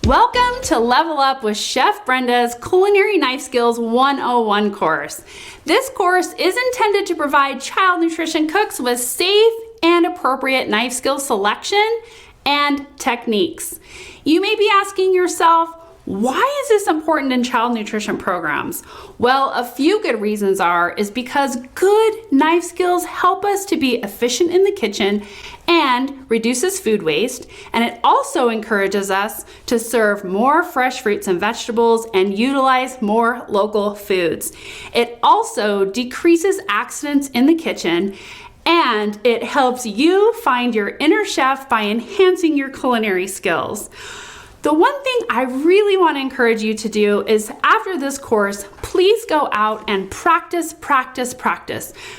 Welcome to Level Up with Chef Brenda's Culinary Knife Skills 101 course. This course is intended to provide child nutrition cooks with safe and appropriate knife skill selection and techniques. You may be asking yourself, why is this important in child nutrition programs? Well, a few good reasons is because good knife skills help us to be efficient in the kitchen and reduces food waste, and it also encourages us to serve more fresh fruits and vegetables and utilize more local foods. It also decreases accidents in the kitchen, and it helps you find your inner chef by enhancing your culinary skills. The one thing I really want to encourage you to do is after this course, please go out and practice.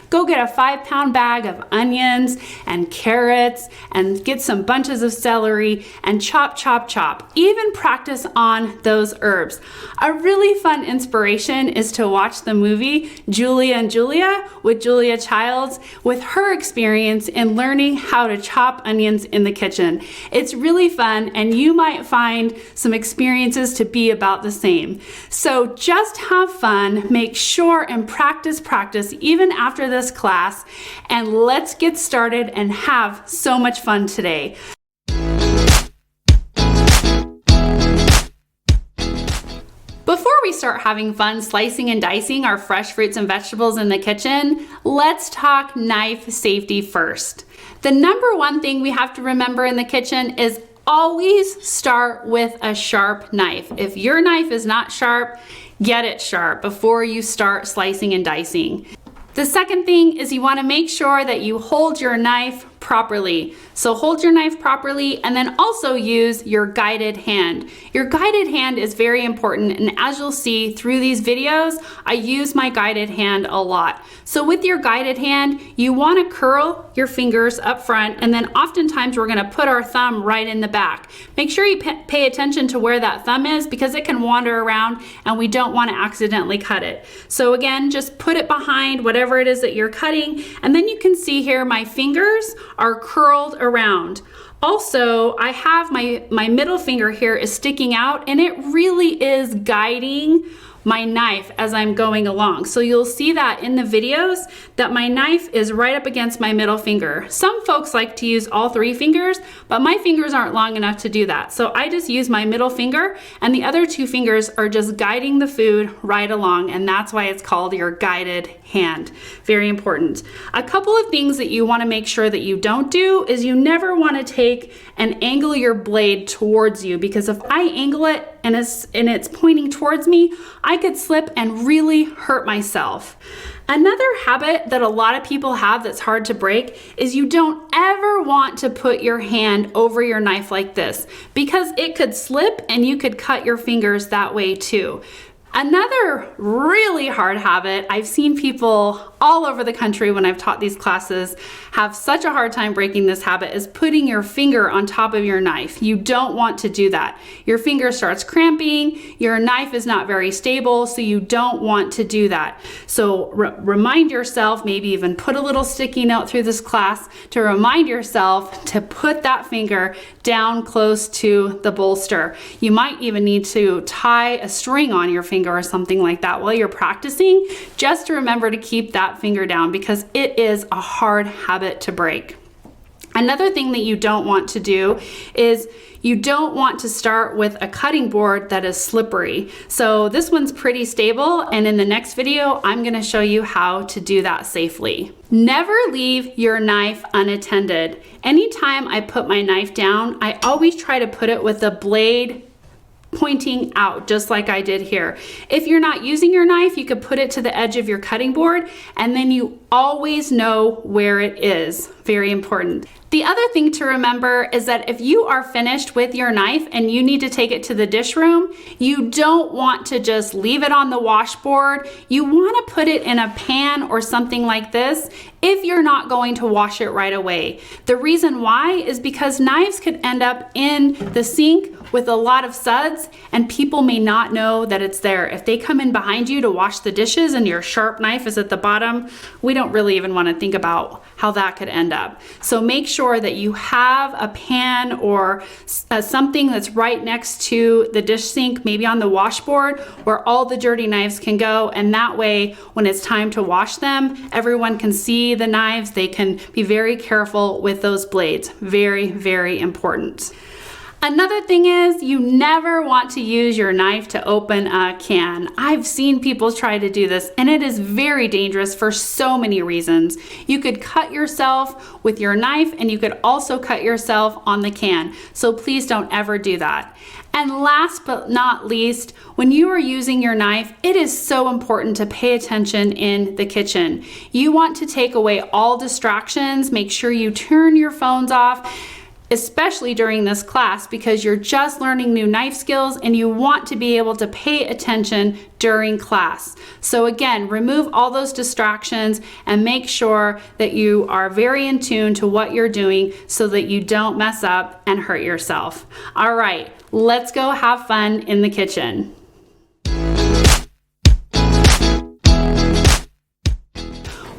Go get a 5-pound bag of onions and carrots and get some bunches of celery and chop. Even practice on those herbs. A really fun inspiration is to watch the movie Julia and Julia with Julia Childs with her experience in learning how to chop onions in the kitchen. It's really fun, and you might find some experiences to be about the same. So just have fun, make sure and practice even after this class, and let's get started and have so much fun today. Before we start having fun slicing and dicing our fresh fruits and vegetables in the kitchen, let's talk knife safety first. The number one thing we have to remember in the kitchen is always start with a sharp knife. If your knife is not sharp, get it sharp before you start slicing and dicing. The second thing is you want to make sure that you hold your knife properly. So hold your knife properly, and then also use your guided hand. Your guided hand is very important, and as you'll see through these videos, I use my guided hand a lot. So with your guided hand, you want to curl your fingers up front, and then oftentimes we're going to put our thumb right in the back. Make sure you pay attention to where that thumb is, because it can wander around and we don't want to accidentally cut it. So again, just put it behind whatever it is that you're cutting, and then you can see here my fingers are curled around. Also, I have my middle finger here is sticking out, and it really is guiding my knife as I'm going along. So you'll see that in the videos that my knife is right up against my middle finger. Some folks like to use all 3 fingers, but my fingers aren't long enough to do that. So I just use my middle finger, and the other 2 fingers are just guiding the food right along, and that's why it's called your guided hand. Very important. A couple of things that you want to make sure that you don't do is you never want to take and angle your blade towards you, because if I angle it and it's pointing towards me, I could slip and really hurt myself. Another habit that a lot of people have that's hard to break is you don't ever want to put your hand over your knife like this, because it could slip and you could cut your fingers that way too. Another really hard habit, I've seen people all over the country when I've taught these classes have such a hard time breaking this habit, is putting your finger on top of your knife. You don't want to do that. Your finger starts cramping, your knife is not very stable, so you don't want to do that. So remind yourself, maybe even put a little sticky note through this class to remind yourself to put that finger down close to the bolster. You might even need to tie a string on your finger or something like that while you're practicing, just to remember to keep that finger down, because it is a hard habit to break. Another thing that you don't want to do is you don't want to start with a cutting board that is slippery. So this one's pretty stable, and in the next video, I'm going to show you how to do that safely. Never leave your knife unattended. Anytime I put my knife down, I always try to put it with the blade pointing out, just like I did here. If you're not using your knife, you could put it to the edge of your cutting board, and then you always know where it is. Very important. The other thing to remember is that if you are finished with your knife and you need to take it to the dish room, you don't want to just leave it on the washboard. You want to put it in a pan or something like this if you're not going to wash it right away. The reason why is because knives could end up in the sink with a lot of suds, and people may not know that it's there. If they come in behind you to wash the dishes and your sharp knife is at the bottom, we don't really even want to think about how that could end up. So make sure that you have a pan or something that's right next to the dish sink, maybe on the washboard, where all the dirty knives can go, and that way when it's time to wash them, everyone can see the knives. They can be very careful with those blades. Very, very important. Another thing is, you never want to use your knife to open a can. I've seen people try to do this, and it is very dangerous for so many reasons. You could cut yourself with your knife, and you could also cut yourself on the can. So please don't ever do that. And last but not least, when you are using your knife, it is so important to pay attention in the kitchen. You want to take away all distractions. Make sure you turn your phones off, especially during this class, because you're just learning new knife skills and you want to be able to pay attention during class. So again, remove all those distractions and make sure that you are very in tune to what you're doing so that you don't mess up and hurt yourself. All right, let's go have fun in the kitchen.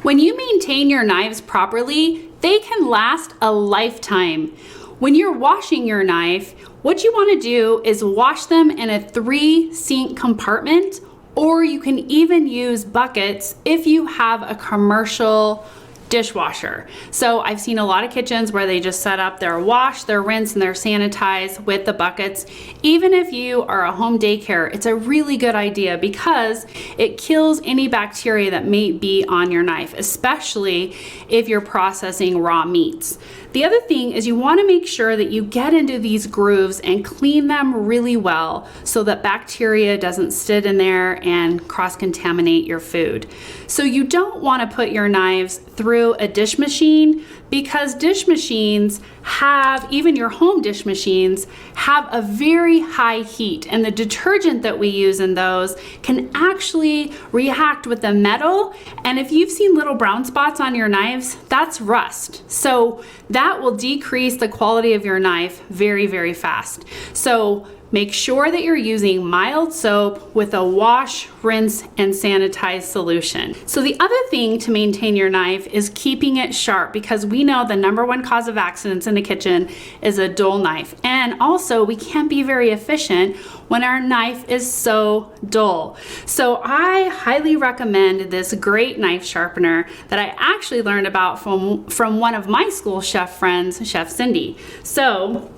When you maintain your knives properly, they can last a lifetime. When you're washing your knife, what you want to do is wash them in a 3-sink compartment, or you can even use buckets if you have a commercial dishwasher. So I've seen a lot of kitchens where they just set up their wash, their rinse, and their sanitize with the buckets. Even if you are a home daycare, it's a really good idea because it kills any bacteria that may be on your knife, especially if you're processing raw meats. The other thing is you want to make sure that you get into these grooves and clean them really well so that bacteria doesn't sit in there and cross-contaminate your food. So you don't want to put your knives through a dish machine, because dish machines have, even your home dish machines, have a very high heat, and the detergent that we use in those can actually react with the metal, and if you've seen little brown spots on your knives, that's rust. So that will decrease the quality of your knife very, very fast. So make sure that you're using mild soap with a wash, rinse, and sanitize solution. So the other thing to maintain your knife is keeping it sharp, because we know the #1 cause of accidents in the kitchen is a dull knife. And also we can't be very efficient when our knife is so dull. So I highly recommend this great knife sharpener that I actually learned about from one of my school chef friends, Chef Cindy. So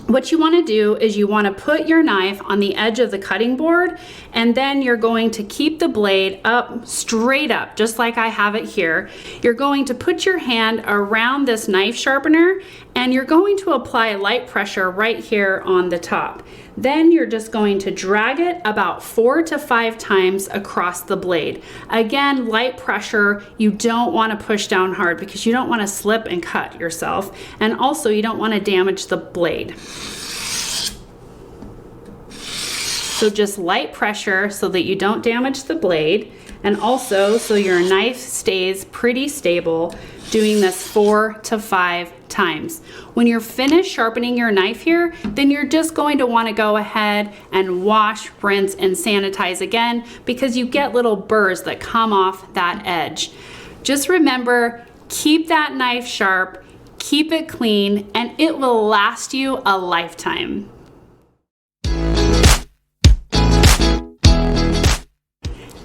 what you want to do is you want to put your knife on the edge of the cutting board, and then you're going to keep the blade up, straight up, just like I have it here. You're going to put your hand around this knife sharpener, and you're going to apply light pressure right here on the top. Then you're just going to drag it about 4 to 5 times across the blade. Again, light pressure. You don't want to push down hard because you don't want to slip and cut yourself. And also you don't want to damage the blade. So just light pressure so that you don't damage the blade, and also so your knife stays pretty stable, doing this 4 to 5 times. When you're finished sharpening your knife here, then you're just going to want to go ahead and wash, rinse, and sanitize again, because you get little burrs that come off that edge. Just remember, keep that knife sharp, keep it clean, and it will last you a lifetime.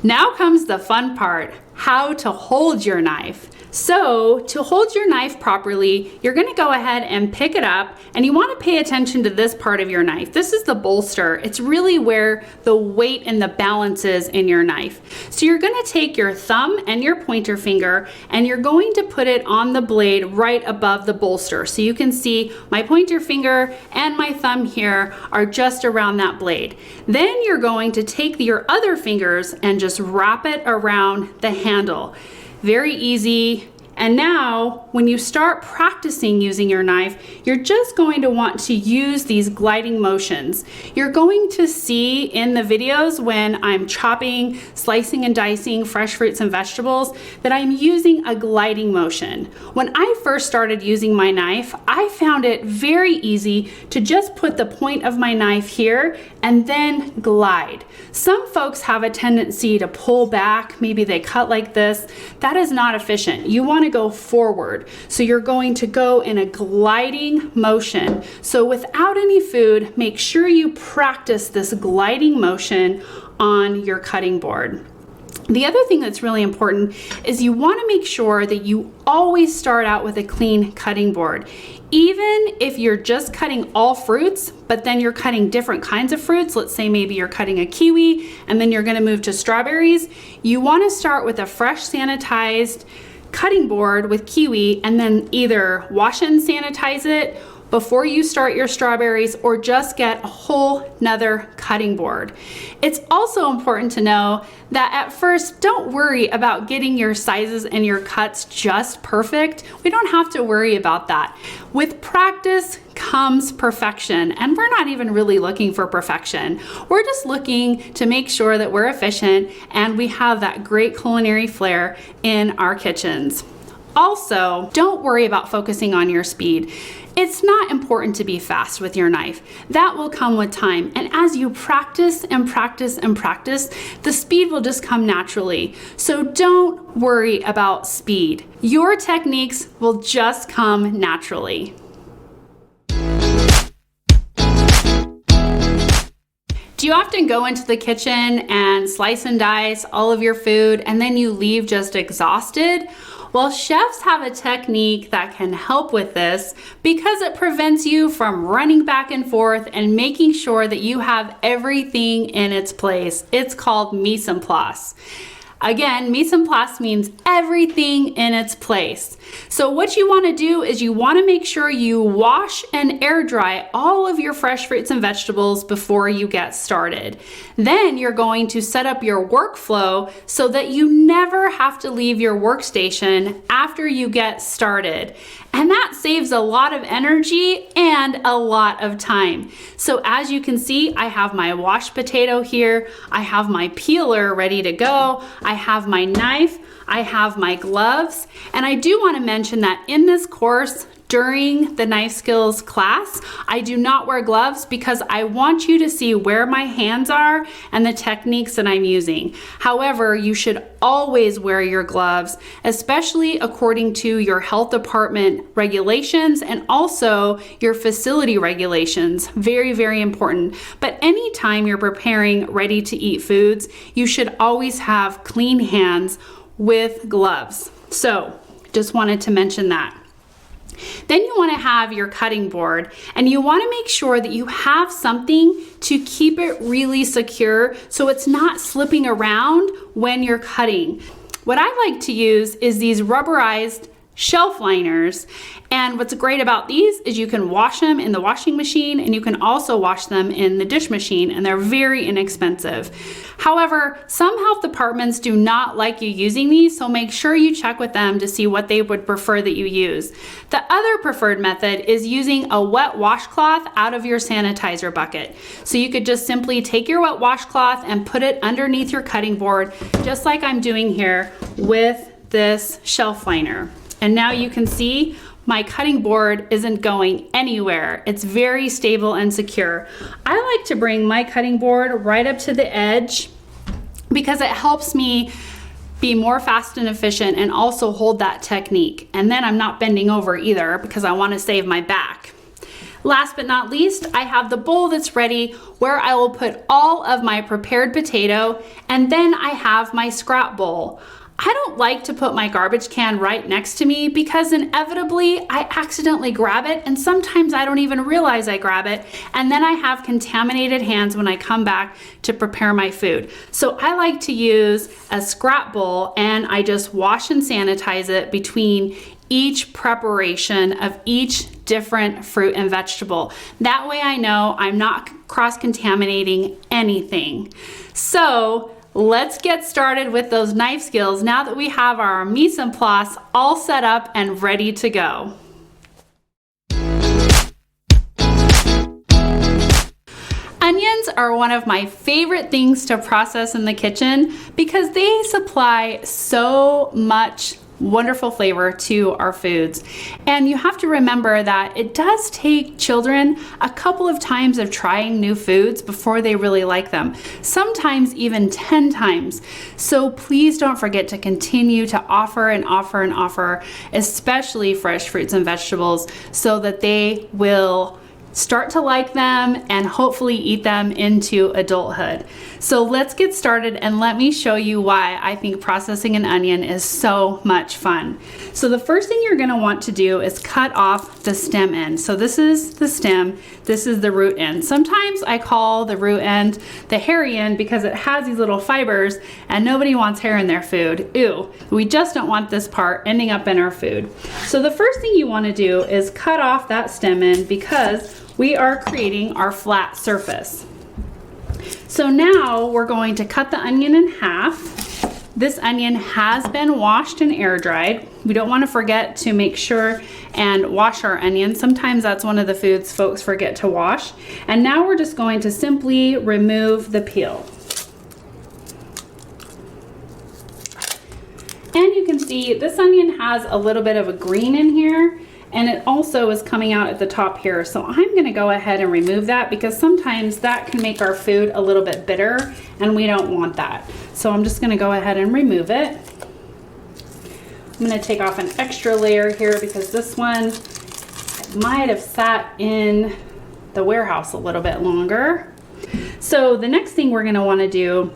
Now comes the fun part, how to hold your knife. So to hold your knife properly, you're gonna go ahead and pick it up, and you wanna pay attention to this part of your knife. This is the bolster. It's really where the weight and the balance is in your knife. So you're gonna take your thumb and your pointer finger, and you're going to put it on the blade right above the bolster. So you can see my pointer finger and my thumb here are just around that blade. Then you're going to take your other fingers and just wrap it around the handle. Very easy. And now, when you start practicing using your knife, you're just going to want to use these gliding motions. You're going to see in the videos when I'm chopping, slicing and dicing fresh fruits and vegetables that I'm using a gliding motion. When I first started using my knife, I found it very easy to just put the point of my knife here and then glide. Some folks have a tendency to pull back, maybe they cut like this. That is not efficient. You want to go forward. So you're going to go in a gliding motion. So without any food, make sure you practice this gliding motion on your cutting board. The other thing that's really important is you want to make sure that you always start out with a clean cutting board. Even if you're just cutting all fruits, but then you're cutting different kinds of fruits, let's say maybe you're cutting a kiwi and then you're going to move to strawberries, you want to start with a fresh sanitized cutting board with kiwi and then either wash and sanitize it before you start your strawberries or just get a whole nother cutting board. It's also important to know that at first, don't worry about getting your sizes and your cuts just perfect. We don't have to worry about that. With practice comes perfection, and we're not even really looking for perfection. We're just looking to make sure that we're efficient and we have that great culinary flair in our kitchens. Also, don't worry about focusing on your speed. It's not important to be fast with your knife. That will come with time. And as you practice and practice and practice, the speed will just come naturally. So don't worry about speed. Your techniques will just come naturally. Do you often go into the kitchen and slice and dice all of your food and then you leave just exhausted? Well, chefs have a technique that can help with this because it prevents you from running back and forth and making sure that you have everything in its place. It's called mise en place. Again, mise en place means everything in its place. So what you want to do is you want to make sure you wash and air dry all of your fresh fruits and vegetables before you get started. Then you're going to set up your workflow so that you never have to leave your workstation after you get started. And that saves a lot of energy and a lot of time. So as you can see, I have my washed potato here. I have my peeler ready to go. I have my knife. I have my gloves. And I do want to mention that in this course, during the knife skills class, I do not wear gloves because I want you to see where my hands are and the techniques that I'm using. However, you should always wear your gloves, especially according to your health department regulations and also your facility regulations. Very, very important. But anytime you're preparing ready to eat foods, you should always have clean hands with gloves. So just wanted to mention that. Then you want to have your cutting board and you want to make sure that you have something to keep it really secure so it's not slipping around when you're cutting. What I like to use is these rubberized shelf liners, and what's great about these is you can wash them in the washing machine and you can also wash them in the dish machine, and they're very inexpensive. However, some health departments do not like you using these, so make sure you check with them to see what they would prefer that you use. The other preferred method is using a wet washcloth out of your sanitizer bucket. So you could just simply take your wet washcloth and put it underneath your cutting board, just like I'm doing here with this shelf liner. And now you can see my cutting board isn't going anywhere. It's very stable and secure. I like to bring my cutting board right up to the edge because it helps me be more fast and efficient and also hold that technique. And then I'm not bending over either because I want to save my back. Last but not least, I have the bowl that's ready where I will put all of my prepared potato, and then I have my scrap bowl. I don't like to put my garbage can right next to me because inevitably I accidentally grab it and sometimes I don't even realize I grab it, and then I have contaminated hands when I come back to prepare my food. So I like to use a scrap bowl and I just wash and sanitize it between each preparation of each different fruit and vegetable. That way I know I'm not cross-contaminating anything. So let's get started with those knife skills now that we have our mise en place all set up and ready to go. Onions are one of my favorite things to process in the kitchen because they supply so much wonderful flavor to our foods. And you have to remember that it does take children a couple of times of trying new foods before they really like them, sometimes even 10 times. So please don't forget to continue to offer and offer and offer, especially fresh fruits and vegetables, so that they will start to like them and hopefully eat them into adulthood. So let's get started and let me show you why I think processing an onion is so much fun. So the first thing you're gonna want to do is cut off the stem end. So this is the stem, this is the root end. Sometimes I call the root end the hairy end because it has these little fibers and nobody wants hair in their food. Ew, we just don't want this part ending up in our food. So the first thing you wanna do is cut off that stem end because we are creating our flat surface. So now we're going to cut the onion in half. This onion has been washed and air dried. We don't want to forget to make sure and wash our onions. Sometimes that's one of the foods folks forget to wash. And now we're just going to simply remove the peel. And you can see this onion has a little bit of a green in here. And it also is coming out at the top here. So I'm gonna go ahead and remove that because sometimes that can make our food a little bit bitter and we don't want that. So I'm just gonna go ahead and remove it. I'm gonna take off an extra layer here because this one might have sat in the warehouse a little bit longer. So the next thing we're gonna wanna do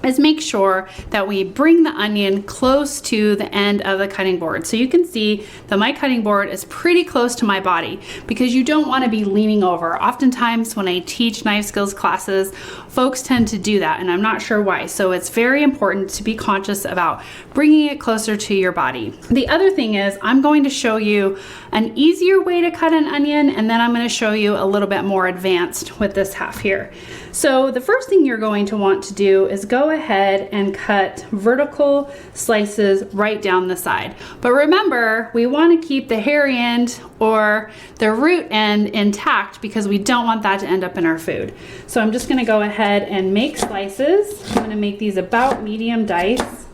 is make sure that we bring the onion close to the end of the cutting board. So you can see that my cutting board is pretty close to my body because you don't want to be leaning over. Oftentimes when I teach knife skills classes, folks tend to do that and I'm not sure why. So it's very important to be conscious about bringing it closer to your body. The other thing is I'm going to show you an easier way to cut an onion and then I'm going to show you a little bit more advanced with this half here. So the first thing you're going to want to do is go ahead and cut vertical slices right down the side. But remember, we want to keep the hairy end or the root end intact because we don't want that to end up in our food. So I'm just going to go ahead and make slices. I'm going to make these about medium dice.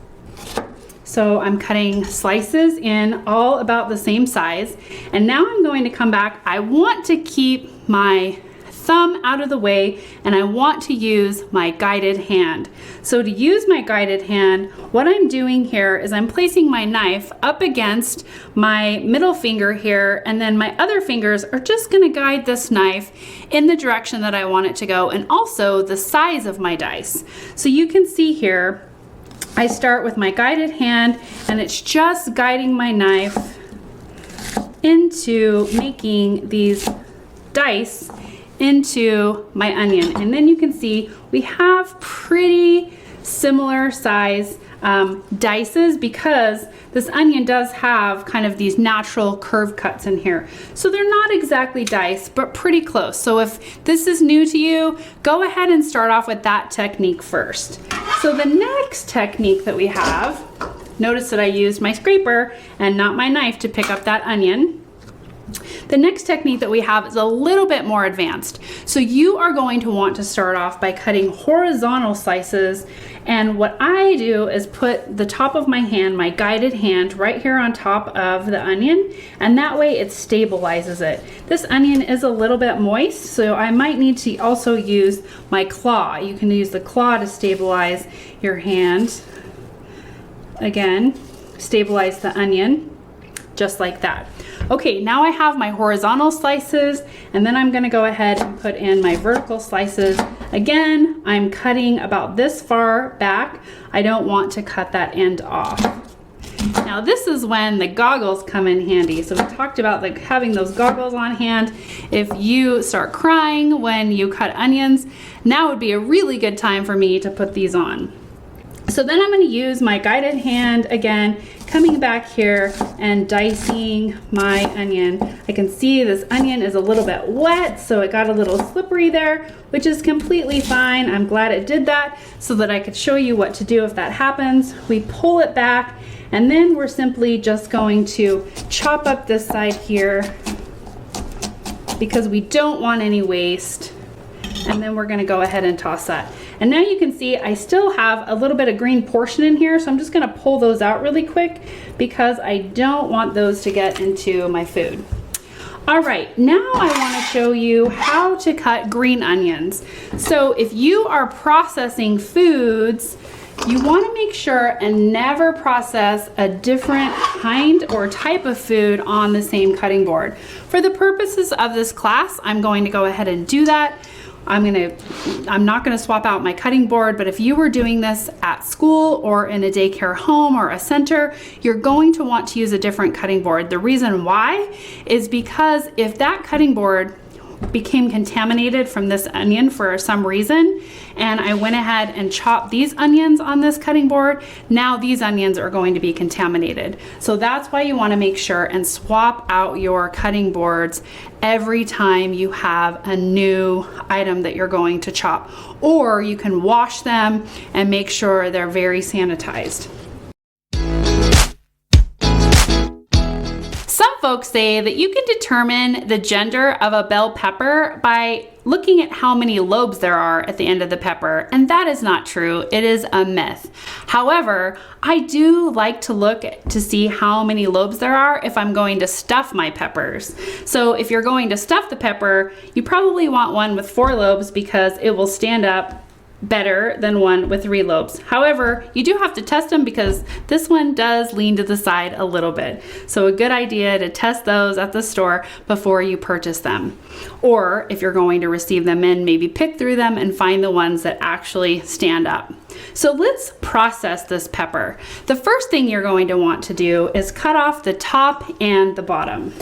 So I'm cutting slices in all about the same size. And now I'm going to come back. I want to keep my thumb out of the way and I want to use my guided hand. So to use my guided hand, what I'm doing here is I'm placing my knife up against my middle finger here and then my other fingers are just going to guide this knife in the direction that I want it to go and also the size of my dice. So you can see here I start with my guided hand and it's just guiding my knife into making these dice into my onion. And then you can see we have pretty similar size dices because this onion does have kind of these natural curve cuts in here. So they're not exactly dice, but pretty close. So if this is new to you, go ahead and start off with that technique first. So the next technique that we have, notice that I used my scraper and not my knife to pick up that onion. The next technique that we have is a little bit more advanced. So you are going to want to start off by cutting horizontal slices. And what I do is put the top of my hand, my guided hand, right here on top of the onion. And that way it stabilizes it. This onion is a little bit moist, so I might need to also use my claw. You can use the claw to stabilize your hand. Again, stabilize the onion just like that. Okay, now I have my horizontal slices and then I'm gonna go ahead and put in my vertical slices. Again, I'm cutting about this far back. I don't want to cut that end off. Now this is when the goggles come in handy. So we talked about like having those goggles on hand. If you start crying when you cut onions, now would be a really good time for me to put these on. So then I'm going to use my guided hand again, coming back here and dicing my onion. I can see this onion is a little bit wet, so it got a little slippery there, which is completely fine. I'm glad it did that so that I could show you what to do if that happens. We pull it back, and then we're simply just going to chop up this side here because we don't want any waste. And then we're going to go ahead and toss that. And now you can see I still have a little bit of green portion in here, so I'm just going to pull those out really quick because I don't want those to get into my food. All right, now I want to show you how to cut green onions. So if you are processing foods, you want to make sure and never process a different kind or type of food on the same cutting board. For the purposes of this class, I'm going to go ahead and do that. I'm not going to swap out my cutting board, but if you were doing this at school or in a daycare home or a center, you're going to want to use a different cutting board. The reason why is because if that cutting board became contaminated from this onion for some reason, and I went ahead and chopped these onions on this cutting board, now these onions are going to be contaminated. So that's why you want to make sure and swap out your cutting boards every time you have a new item that you're going to chop, or you can wash them and make sure they're very sanitized. Folks say that you can determine the gender of a bell pepper by looking at how many lobes there are at the end of the pepper, and that is not true. It is a myth. However, I do like to look to see how many lobes there are if I'm going to stuff my peppers. So if you're going to stuff the pepper, you probably want one with 4 lobes because it will stand up better than one with 3 lobes. However, you do have to test them because this one does lean to the side a little bit. So a good idea to test those at the store before you purchase them. Or if you're going to receive them in, maybe pick through them and find the ones that actually stand up. So let's process this pepper. The first thing you're going to want to do is cut off the top and the bottom.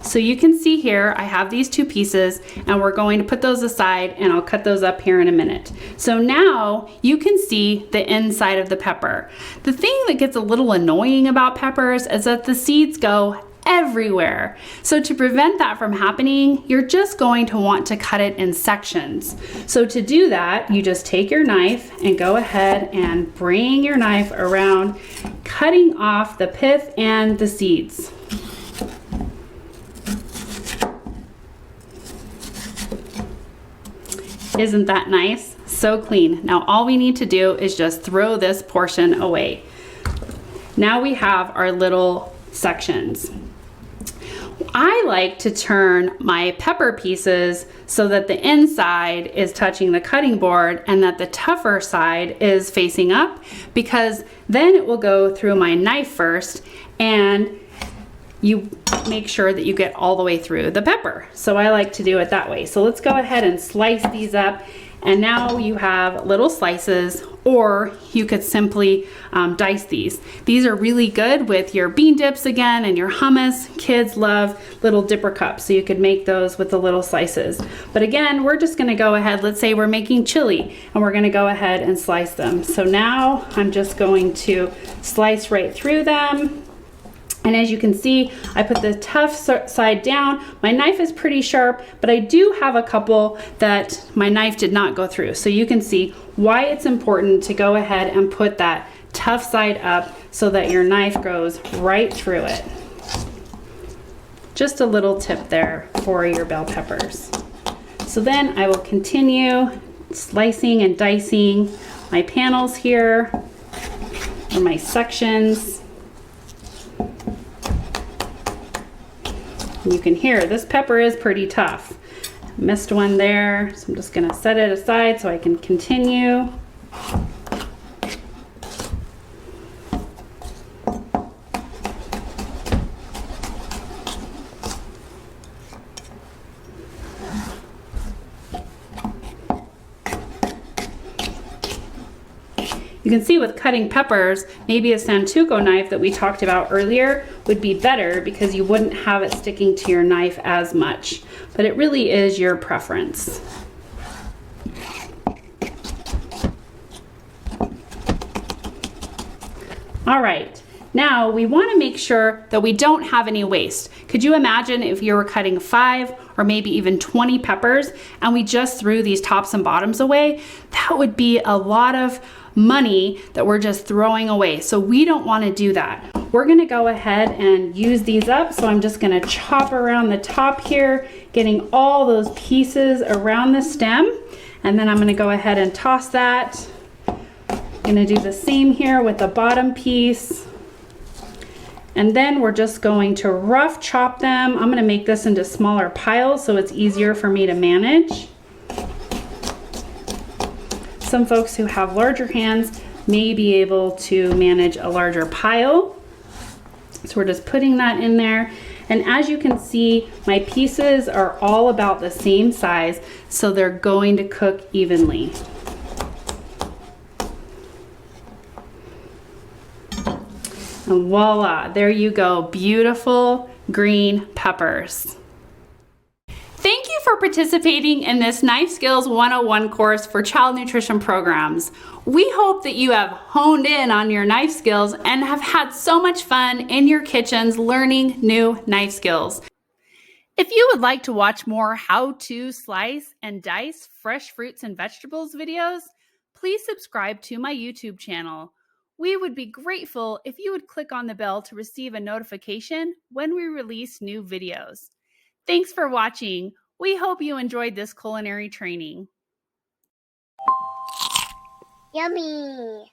So you can see here, I have these 2 pieces and we're going to put those aside and I'll cut those up here in a minute. So now you can see the inside of the pepper. The thing that gets a little annoying about peppers is that the seeds go everywhere. So to prevent that from happening, you're just going to want to cut it in sections. So to do that, you just take your knife and go ahead and bring your knife around, cutting off the pith and the seeds. Isn't that nice? So clean. Now all we need to do is just throw this portion away. Now we have our little sections. I like to turn my pepper pieces so that the inside is touching the cutting board and that the tougher side is facing up, because then it will go through my knife first and you make sure that you get all the way through the pepper. So I like to do it that way. So let's go ahead and slice these up. And now you have little slices, or you could simply dice these. These are really good with your bean dips again and your hummus. Kids love little dipper cups, so you could make those with the little slices. But again, we're just gonna go ahead, let's say we're making chili, and we're gonna go ahead and slice them. So now I'm just going to slice right through them. And as you can see, I put the tough side down. My knife is pretty sharp, but I do have a couple that my knife did not go through. So you can see why it's important to go ahead and put that tough side up so that your knife goes right through it. Just a little tip there for your bell peppers. So then I will continue slicing and dicing my panels here, or my sections. You can hear this pepper is pretty tough. Missed one there, so I'm just gonna set it aside so I can continue. You can see with cutting peppers, maybe a Santuco knife that we talked about earlier would be better because you wouldn't have it sticking to your knife as much. But it really is your preference. All right, now we want to make sure that we don't have any waste. Could you imagine if you were cutting 5 or maybe even 20 peppers and we just threw these tops and bottoms away? That would be a lot of money that we're just throwing away. So we don't want to do that. We're going to go ahead and use these up. So I'm just going to chop around the top here, getting all those pieces around the stem. And then I'm going to go ahead and toss that. I'm going to do the same here with the bottom piece. And then we're just going to rough chop them. I'm going to make this into smaller piles so it's easier for me to manage. Some folks who have larger hands may be able to manage a larger pile. So we're just putting that in there. And as you can see, my pieces are all about the same size, so they're going to cook evenly. And voila, there you go, beautiful green peppers. Thank you for participating in this Knife Skills 101 course for child nutrition programs. We hope that you have honed in on your knife skills and have had so much fun in your kitchens learning new knife skills. If you would like to watch more how to slice and dice fresh fruits and vegetables videos, please subscribe to my YouTube channel. We would be grateful if you would click on the bell to receive a notification when we release new videos. Thanks for watching. We hope you enjoyed this culinary training. Yummy!